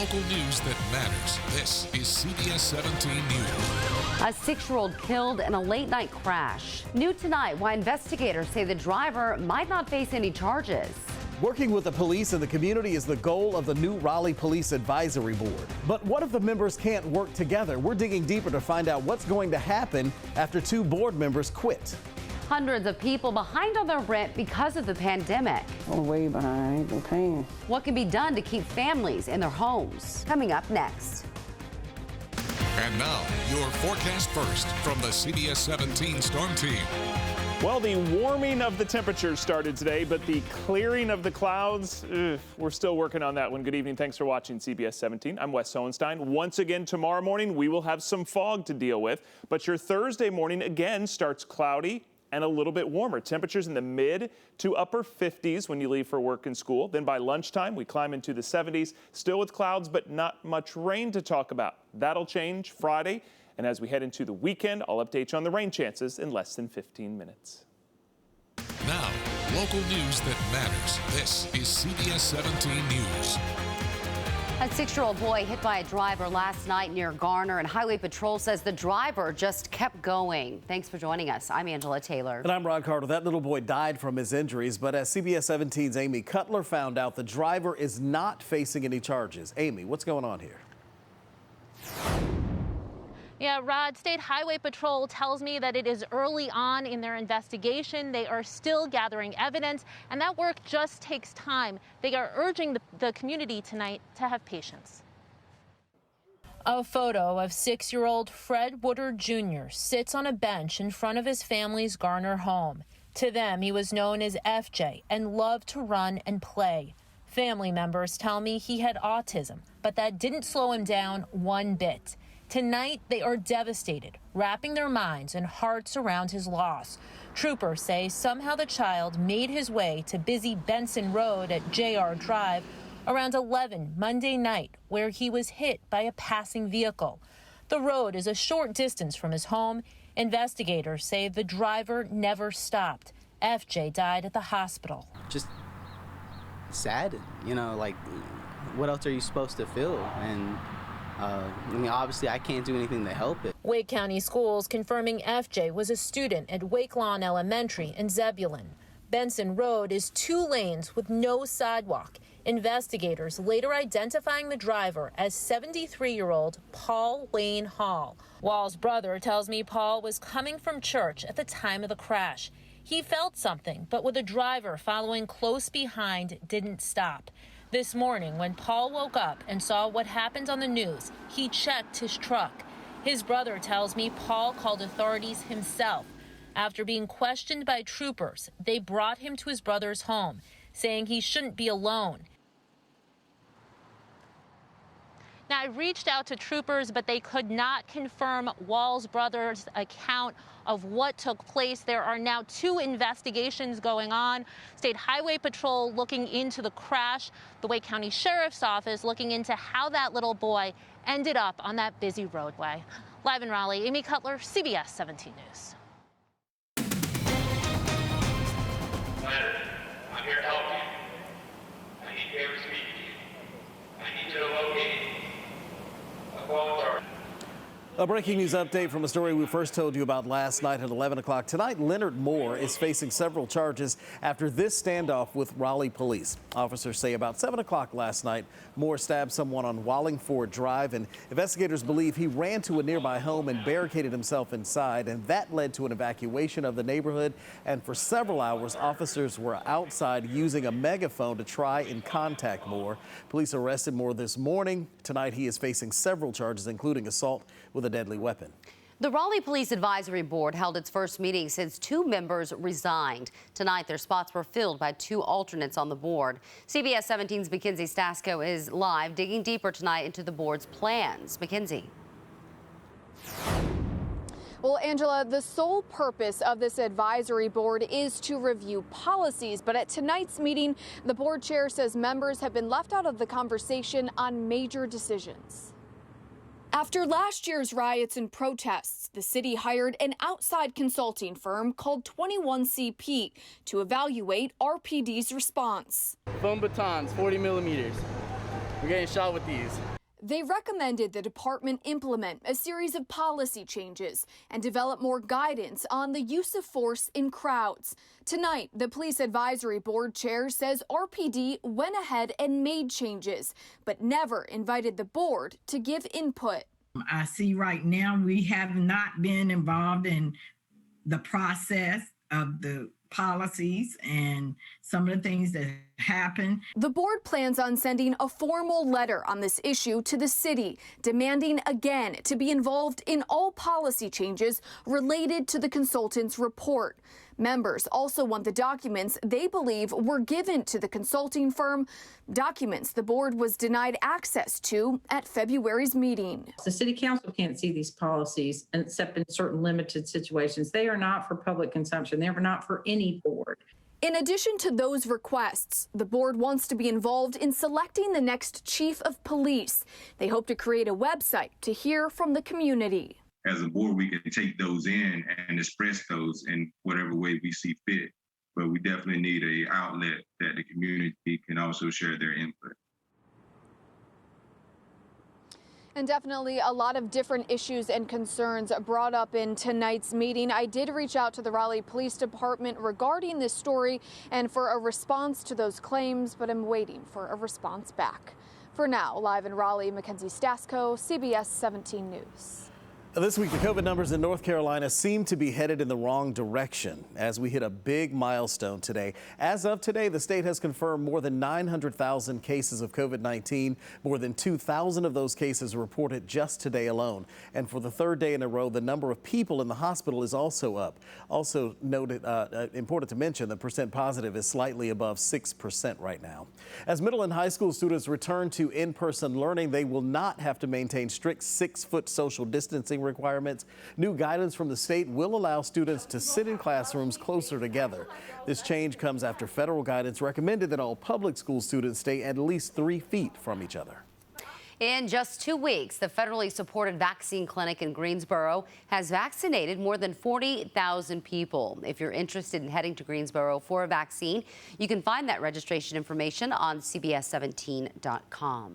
Local news that matters. This is CBS 17 News. A 6-year-old killed in a late-night crash. New tonight, why investigators say the driver might not face any charges. Working with the police and the community is the goal of the new Raleigh Police Advisory Board. But what if the members can't work together? We're digging deeper to find out what's going to happen after 2 board members quit. Hundreds of people behind on their rent because of the pandemic. I'm way behind. They're paying. What can be done to keep families in their homes? Coming up next. And now, your forecast first from the CBS 17 Storm Team. Well, the warming of the temperatures started today, but the clearing of the clouds, we're still working on that one. Good evening. Thanks for watching CBS 17. I'm Wes Hohenstein. Once again, tomorrow morning, we will have some fog to deal with, but your Thursday morning again starts cloudy and a little bit warmer. Temperatures in the mid to upper 50s when you leave for work and school. Then by lunchtime, we climb into the 70s, still with clouds, but not much rain to talk about. That'll change Friday. And as we head into the weekend, I'll update you on the rain chances in less than 15 minutes. Now, local news that matters. This is CBS 17 News. A 6-year-old boy hit by a driver last night near Garner, and Highway Patrol says the driver just kept going. Thanks for joining us. I'm Angela Taylor. And I'm Rod Carter. That little boy died from his injuries, but as CBS 17's Amy Cutler found out, the driver is not facing any charges. Amy, what's going on here? Yeah, Rod, State Highway Patrol tells me that it is early on in their investigation. They are still gathering evidence, and that work just takes time. They are urging the community tonight to have patience. A photo of 6-year-old Fred Woodard Jr. sits on a bench in front of his family's Garner home. To them, he was known as FJ and loved to run and play. Family members tell me he had autism, but that didn't slow him down one bit. Tonight, they are devastated, wrapping their minds and hearts around his loss. Troopers say somehow the child made his way to busy Benson Road at JR Drive around 11 Monday night, where he was hit by a passing vehicle. The road is a short distance from his home. Investigators say the driver never stopped. FJ died at the hospital. Just sad, like, what else are you supposed to feel? And obviously I can't do anything to help it. Wake County Schools confirming FJ was a student at Wake Lawn Elementary in Zebulon. Benson Road is 2 lanes with no sidewalk. Investigators later identifying the driver as 73-year-old Paul Wayne Hall. Wall's brother tells me Paul was coming from church at the time of the crash. He felt something, but with a driver following close behind, didn't stop. This morning, when Paul woke up and saw what happened on the news, he checked his truck. His brother tells me Paul called authorities himself. After being questioned by troopers, they brought him to his brother's home, saying he shouldn't be alone. Now, I reached out to troopers, but they could not confirm Wall's brother's account of what took place. There are now 2 investigations going on. State Highway Patrol looking into the crash. The Wake County Sheriff's Office looking into how that little boy ended up on that busy roadway. Live in Raleigh, Amy Cutler, CBS 17 News. I'm here to help you. I need to be able to speak to you. I need to locate a breaking news update from a story we first told you about last night at 11 o'clock. Tonight, Leonard Moore is facing several charges after this standoff with Raleigh police. Officers say about 7 o'clock last night, Moore stabbed someone on Wallingford Drive, and investigators believe he ran to a nearby home and barricaded himself inside, and that led to an evacuation of the neighborhood. And for several hours, officers were outside using a megaphone to try and contact Moore. Police arrested Moore this morning. Tonight, he is facing several charges, including assault with a deadly weapon. The Raleigh Police Advisory Board held its first meeting since 2 members resigned. Tonight, their spots were filled by 2 alternates on the board. CBS 17's Mackenzie Stasko is live, digging deeper tonight into the board's plans. Mackenzie. Well, Angela, the sole purpose of this advisory board is to review policies. But at tonight's meeting, the board chair says members have been left out of the conversation on major decisions. After last year's riots and protests, the city hired an outside consulting firm called 21CP to evaluate RPD's response. Foam batons, 40 millimeters. We're getting shot with these. They recommended the department implement a series of policy changes and develop more guidance on the use of force in crowds. Tonight, the Police Advisory Board chair says RPD went ahead and made changes, but never invited the board to give input. I see right now we have not been involved in the process of the policies and some of the things that happen. The board plans on sending a formal letter on this issue to the city, demanding again to be involved in all policy changes related to the consultant's report. Members also want the documents they believe were given to the consulting firm, documents the board was denied access to at February's meeting. The city council can't see these policies except in certain limited situations. They are not for public consumption. They are not for any board. In addition to those requests, the board wants to be involved in selecting the next chief of police. They hope to create a website to hear from the community. As a board, we can take those in and express those in whatever way we see fit. But we definitely need an outlet that the community can also share their input. And definitely a lot of different issues and concerns brought up in tonight's meeting. I did reach out to the Raleigh Police Department regarding this story and for a response to those claims, but I'm waiting for a response back. For now, live in Raleigh, Mackenzie Stasko, CBS 17 News. This week, the COVID numbers in North Carolina seem to be headed in the wrong direction as we hit a big milestone today. As of today, the state has confirmed more than 900,000 cases of COVID-19. More than 2,000 of those cases reported just today alone. And for the third day in a row, the number of people in the hospital is also up. Also noted, important to mention, the percent positive is slightly above 6% right now. As middle and high school students return to in-person learning, they will not have to maintain strict 6-foot social distancing requirements. New guidance from the state will allow students to sit in classrooms closer together. This change comes after federal guidance recommended that all public school students stay at least 3 feet from each other. In just 2 weeks, the federally supported vaccine clinic in Greensboro has vaccinated more than 40,000 people. If you're interested in heading to Greensboro for a vaccine, you can find that registration information on CBS17.com.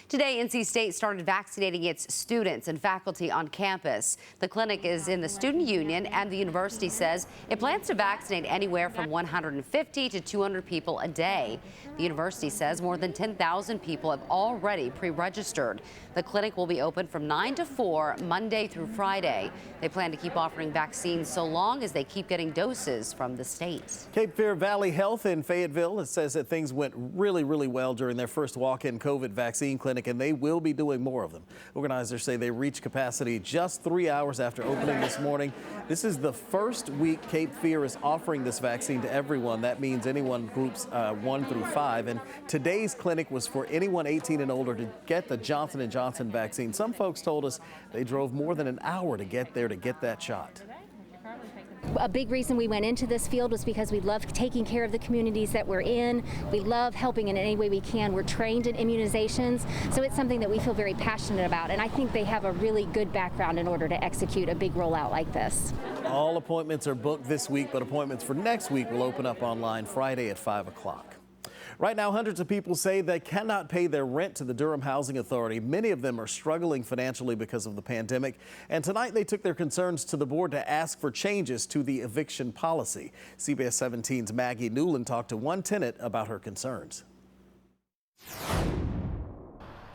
Today, NC State started vaccinating its students and faculty on campus. The clinic is in the student union, and the university says it plans to vaccinate anywhere from 150 to 200 people a day. The university says more than 10,000 people have already pre-registered. The clinic will be open from 9 to 4, Monday through Friday. They plan to keep offering vaccines so long as they keep getting doses from the state. Cape Fear Valley Health in Fayetteville says that things went really well during their first walk-in COVID vaccine clinic, and they will be doing more of them. Organizers say they reached capacity just 3 hours after opening this morning. This is the first week Cape Fear is offering this vaccine to everyone. That means anyone groups 1 through 5. And today's clinic was for anyone 18 and older to get the Johnson & Johnson vaccine. Some folks told us they drove more than an hour to get there to get that shot. A big reason we went into this field was because we love taking care of the communities that we're in. We love helping in any way we can. We're trained in immunizations, so it's something that we feel very passionate about. And I think they have a really good background in order to execute a big rollout like this. All appointments are booked this week, but appointments for next week will open up online Friday at 5 o'clock. Right now, hundreds of people say they cannot pay their rent to the Durham Housing Authority. Many of them are struggling financially because of the pandemic. And tonight they took their concerns to the board to ask for changes to the eviction policy. CBS 17's Maggie Newland talked to one tenant about her concerns.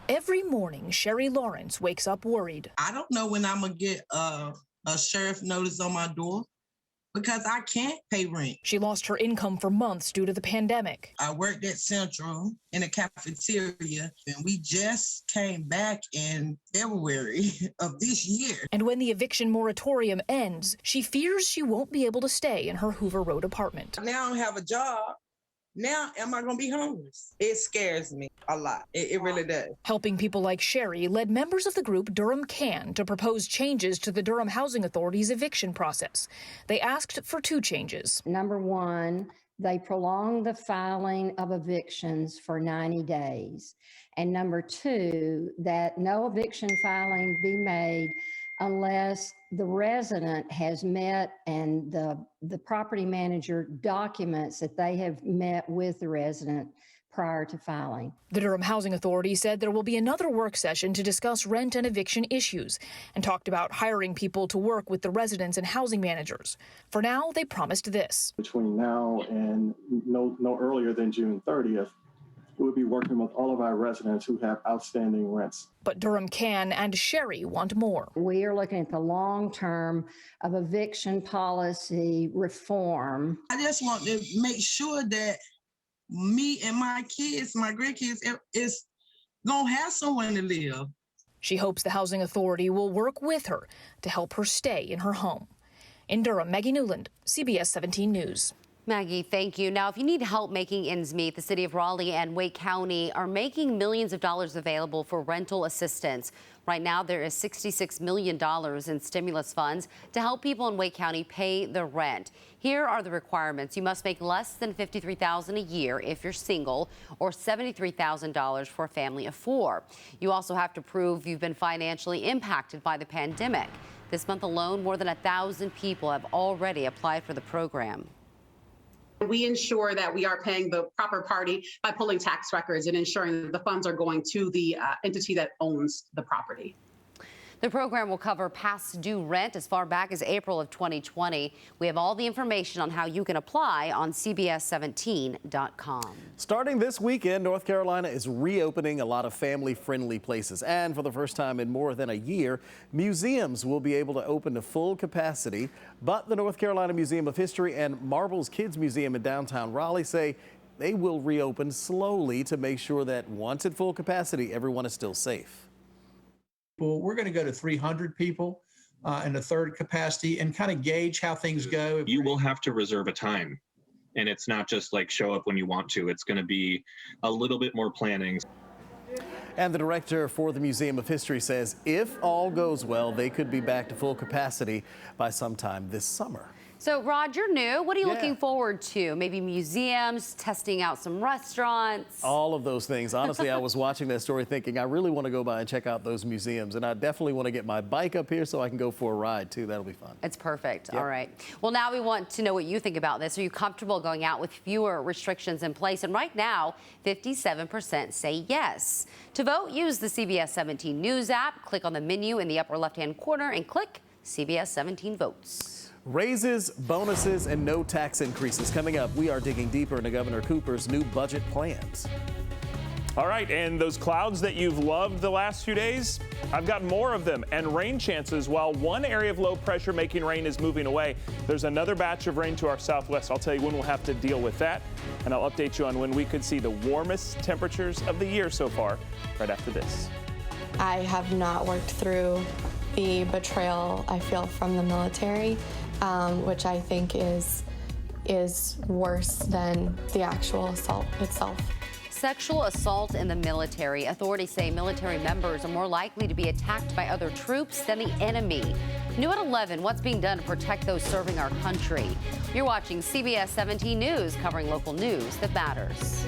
Every morning, Sherry Lawrence wakes up worried. I don't know when I'm going to get a sheriff notice on my door, because I can't pay rent. She lost her income for months due to the pandemic. I worked at Central in a cafeteria, and we just came back in February of this year. And when the eviction moratorium ends, she fears she won't be able to stay in her Hoover Road apartment. Now I don't have a job. Now, am I going to be homeless? It scares me a lot. It really does. Helping people like Sherry led members of the group Durham Can to propose changes to the Durham Housing Authority's eviction process. They asked for 2 changes. Number 1, they prolong the filing of evictions for 90 days. And number 2, that no eviction filing be made unless the resident has met and the property manager documents that they have met with the resident prior to filing. The Durham Housing Authority said there will be another work session to discuss rent and eviction issues and talked about hiring people to work with the residents and housing managers. For now, they promised this. Between now and no earlier than June 30th, we'll be working with all of our residents who have outstanding rents. But Durham Can and Sherry want more. We are looking at the long term of eviction policy reform. I just want to make sure that me and my kids, my grandkids, is gonna have somewhere to live. She hopes the Housing Authority will work with her to help her stay in her home. In Durham, Maggie Newland, CBS 17 News. Maggie, thank you. Now, if you need help making ends meet, the city of Raleigh and Wake County are making millions of dollars available for rental assistance. Right now, there is $66 million in stimulus funds to help people in Wake County pay the rent. Here are the requirements. You must make less than $53,000 a year if you're single, or $73,000 for a family of 4. You also have to prove you've been financially impacted by the pandemic. This month alone, more than 1,000 people have already applied for the program. We ensure that we are paying the proper party by pulling tax records and ensuring that the funds are going to the entity that owns the property. The program will cover past due rent as far back as April of 2020. We have all the information on how you can apply on CBS17.com. Starting this weekend, North Carolina is reopening a lot of family-friendly places. And for the first time in more than a year, museums will be able to open to full capacity. But the North Carolina Museum of History and Marbles Kids Museum in downtown Raleigh say they will reopen slowly to make sure that once at full capacity, everyone is still safe. We're going to go to 300 people in a third capacity and kind of gauge how things go. You will have to reserve a time, and it's not just like show up when you want to. It's going to be a little bit more planning. And the director for the Museum of History says if all goes well, they could be back to full capacity by sometime this summer. So, Rod, you're new. What are you looking forward to? Maybe museums, testing out some restaurants? All of those things. Honestly, I was watching that story thinking I really want to go by and check out those museums. And I definitely want to get my bike up here so I can go for a ride, too. That'll be fun. It's perfect. Yep. All right. Well, now we want to know what you think about this. Are you comfortable going out with fewer restrictions in place? And right now, 57% say yes. To vote, use the CBS 17 News app. Click on the menu in the upper left-hand corner and click CBS 17 Votes. Raises, bonuses, and no tax increases. Coming up, we are digging deeper into Governor Cooper's new budget plans. All right, and those clouds that you've loved the last few days, I've got more of them, and rain chances. While one area of low pressure making rain is moving away, there's another batch of rain to our southwest. I'll tell you when we'll have to deal with that, and I'll update you on when we could see the warmest temperatures of the year so far, right after this. I have not worked through the betrayal I feel from the military, which I think is worse than the actual assault itself. Sexual assault in the military. Authorities say military members are more likely to be attacked by other troops than the enemy. New at 11, what's being done to protect those serving our country? You're watching CBS 17 News, covering local news that matters.